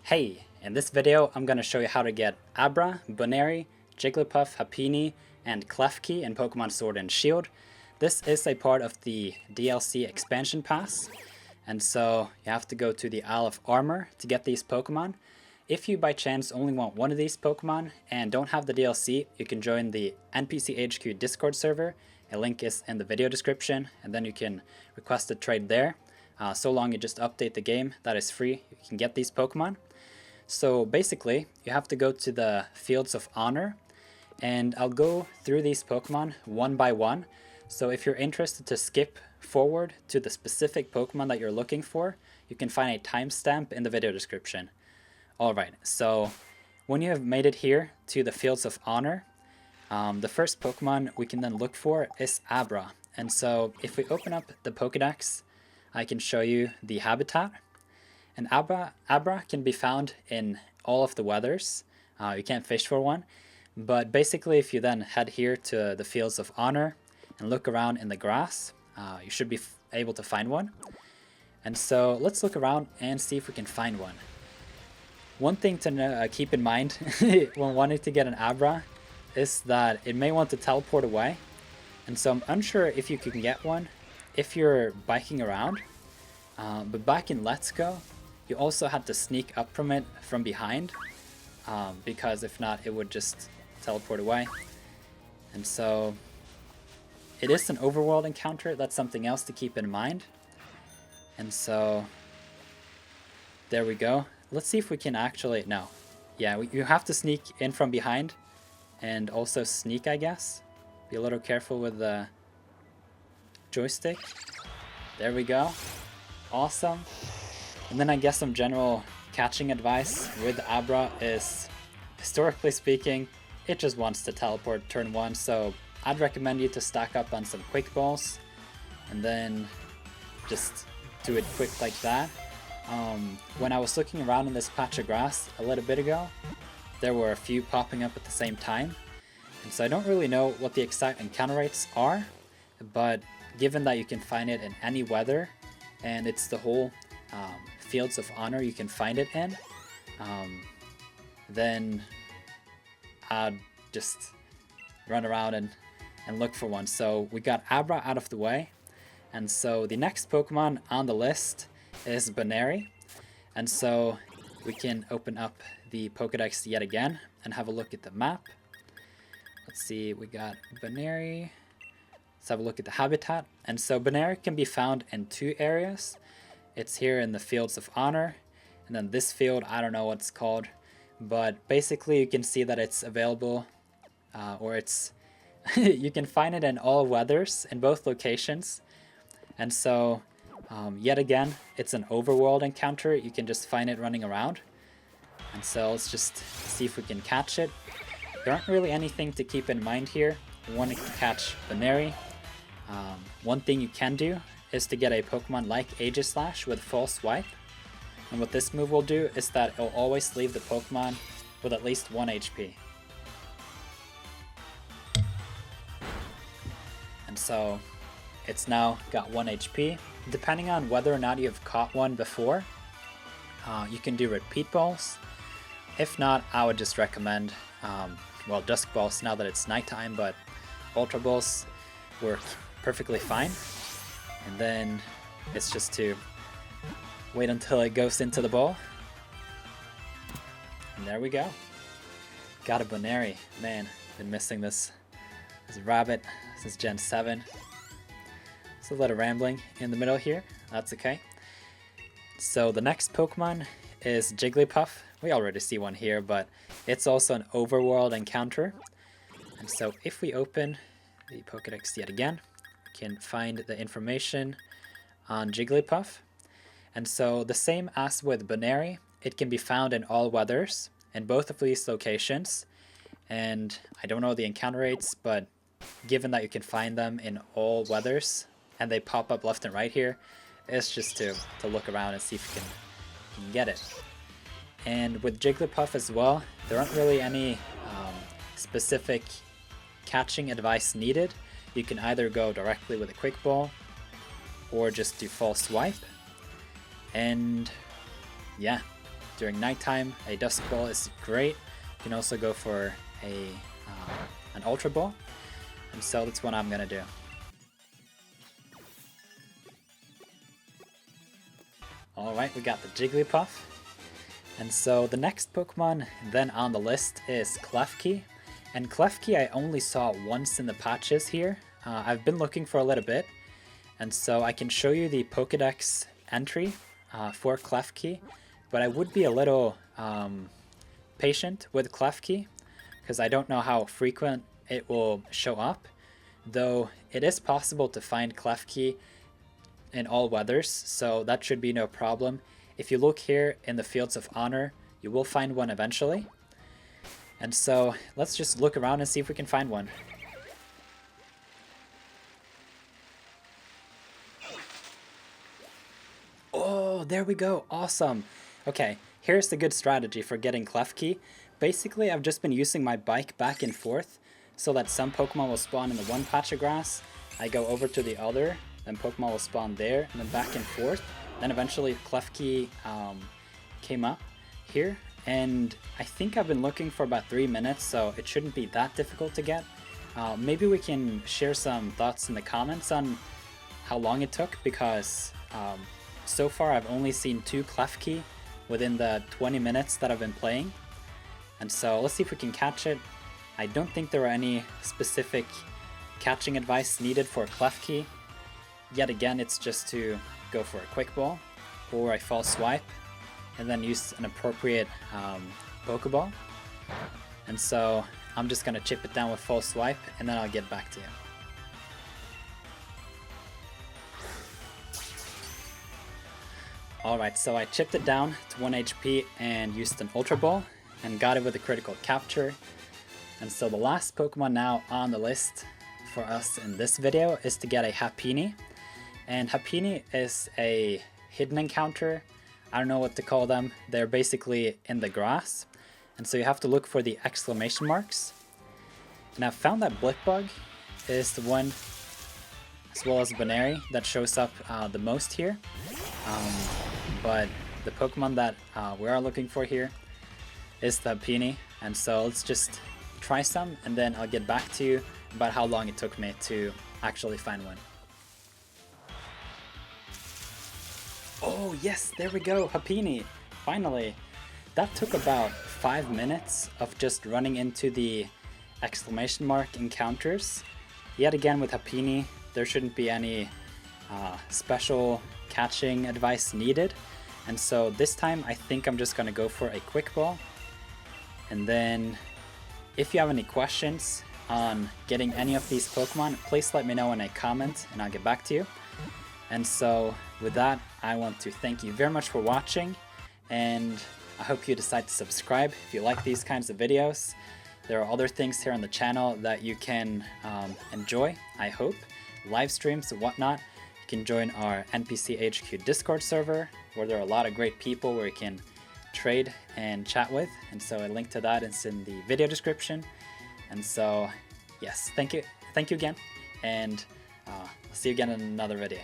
Hey, in this video I'm going to show you how to get Abra, Buneary, Jigglypuff, Happiny, and Klefki in Pokemon Sword and Shield. This is a part of the DLC expansion pass, and so you have to go to the Isle of Armor to get these Pokemon. If you by chance only want one of these Pokemon and don't have the DLC, you can join the NPC HQ Discord server. A link is in the video description, and then you can request a trade there. So long you just update the game, that is free, you can get these Pokemon. So basically, you have to go to the Fields of Honor, and I'll go through these Pokemon one by one. So if you're interested to skip forward to the specific Pokemon that you're looking for, you can find a timestamp in the video description. Alright, so when you have made it here to the Fields of Honor, the first Pokemon we can then look for is Abra. And so if we open up the Pokedex, I can show you the habitat. And Abra can be found in all of the weathers. You can't fish for one. But basically, if you then head here to the Fields of Honor and look around in the grass, you should be able to find one. And so let's look around and see if we can find one. One thing to keep in mind when wanting to get an Abra is that it may want to teleport away. And so I'm unsure if you can get one if you're biking around. But back in Let's Go, you also had to sneak up from it from behind, because if not, it would just teleport away. And so it is an overworld encounter. That's something else to keep in mind. And so there we go. Let's see if we can actually, no. Yeah, you have to sneak in from behind and also sneak, I guess. Be a little careful with the joystick. There we go. Awesome. And then I guess some general catching advice with Abra is, historically speaking, it just wants to teleport turn 1, so I'd recommend you to stack up on some quick balls and then just do it quick like that. When I was looking around in this patch of grass a little bit ago, there were a few popping up at the same time, and so I don't really know what the exact encounter rates are, but given that you can find it in any weather and it's the whole Fields of Honor you can find it in, then I'd just run around and look for one. So we got Abra out of the way, and so the next Pokemon on the list is Buneary. And so we can open up the Pokedex yet again and have a look at the map. Let's see, we got Buneary. Let's have a look at the habitat. And so Buneary can be found in 2 areas. It's here in the Fields of Honor, and then this field, I don't know what it's called, but basically you can see that it's available, or it's you can find it in all weathers in both locations. And so yet again, it's an overworld encounter. You can just find it running around. And so let's just see if we can catch it. There aren't really anything to keep in mind here. We want to catch Buneary. One thing you can do is to get a Pokemon like Aegislash with Full Swipe. And what this move will do is that it will always leave the Pokemon with at least 1 HP. And so it's now got 1 HP. Depending on whether or not you've caught one before, you can do repeat balls. If not, I would just recommend, well, Dusk Balls now that it's nighttime, but Ultra Balls work perfectly fine. And then it's just to wait until it goes into the ball. And there we go. Got a Buneary. Man, been missing this rabbit since Gen 7. It's a little rambling in the middle here. That's okay. So the next Pokemon is Jigglypuff. We already see one here, but it's also an overworld encounter. And so if we open the Pokedex yet again, can find the information on Jigglypuff. And so the same as with Buneary, it can be found in all weathers in both of these locations. And I don't know the encounter rates, but given that you can find them in all weathers and they pop up left and right here, it's just to look around and see if you can get it. And with Jigglypuff as well, there aren't really any specific catching advice needed. You can either go directly with a quick ball or just do Full Swipe. And yeah, during nighttime, a Dusk Ball is great. You can also go for an Ultra Ball, and so that's what I'm gonna do. Alright, we got the Jigglypuff. And so the next Pokemon then on the list is Klefki. And Klefki I only saw once in the patches here. I've been looking for a little bit. And so I can show you the Pokedex entry for Klefki. But I would be a little patient with Klefki, because I don't know how frequent it will show up. Though it is possible to find Klefki in all weathers, so that should be no problem. If you look here in the Fields of Honor, you will find one eventually. And so let's just look around and see if we can find one. Oh, there we go. Awesome. Okay, here's the good strategy for getting Klefki. Basically, I've just been using my bike back and forth so that some Pokemon will spawn in the one patch of grass. I go over to the other, then Pokemon will spawn there, and then back and forth. Then eventually Klefki came up here, and I think I've been looking for about 3 minutes, so it shouldn't be that difficult to get. Maybe we can share some thoughts in the comments on how long it took, because so far I've only seen 2 Klefki within the 20 minutes that I've been playing. And so let's see if we can catch it. I don't think there are any specific catching advice needed for Klefki. Yet again, it's just to go for a Quick Ball or a False Swipe and then use an appropriate Pokeball. And so I'm just going to chip it down with False Swipe and then I'll get back to you. Alright, so I chipped it down to 1 HP and used an Ultra Ball and got it with a critical capture. And so the last Pokemon now on the list for us in this video is to get a Happiny. And Happiny is a hidden encounter. I don't know what to call them. They're basically in the grass. And so you have to look for the exclamation marks. And I've found that Blipbug is the one, as well as Buneary, that shows up the most here. But the Pokemon that we are looking for here is the Happiny. And so let's just try some, and then I'll get back to you about how long it took me to actually find one. Oh yes, there we go, Happiny! Finally! That took about 5 minutes of just running into the exclamation mark encounters. Yet again with Happiny, there shouldn't be any special catching advice needed. And so this time I think I'm just gonna go for a Quick Ball. And then if you have any questions on getting any of these Pokemon, please let me know in a comment and I'll get back to you. And so with that, I want to thank you very much for watching, and I hope you decide to subscribe if you like these kinds of videos. There are other things here on the channel that you can enjoy, I hope. Live streams and whatnot. You can join our NPC HQ Discord server, where there are a lot of great people where you can trade and chat with, and so a link to that is in the video description. And so yes, thank you again, and I'll see you again in another video.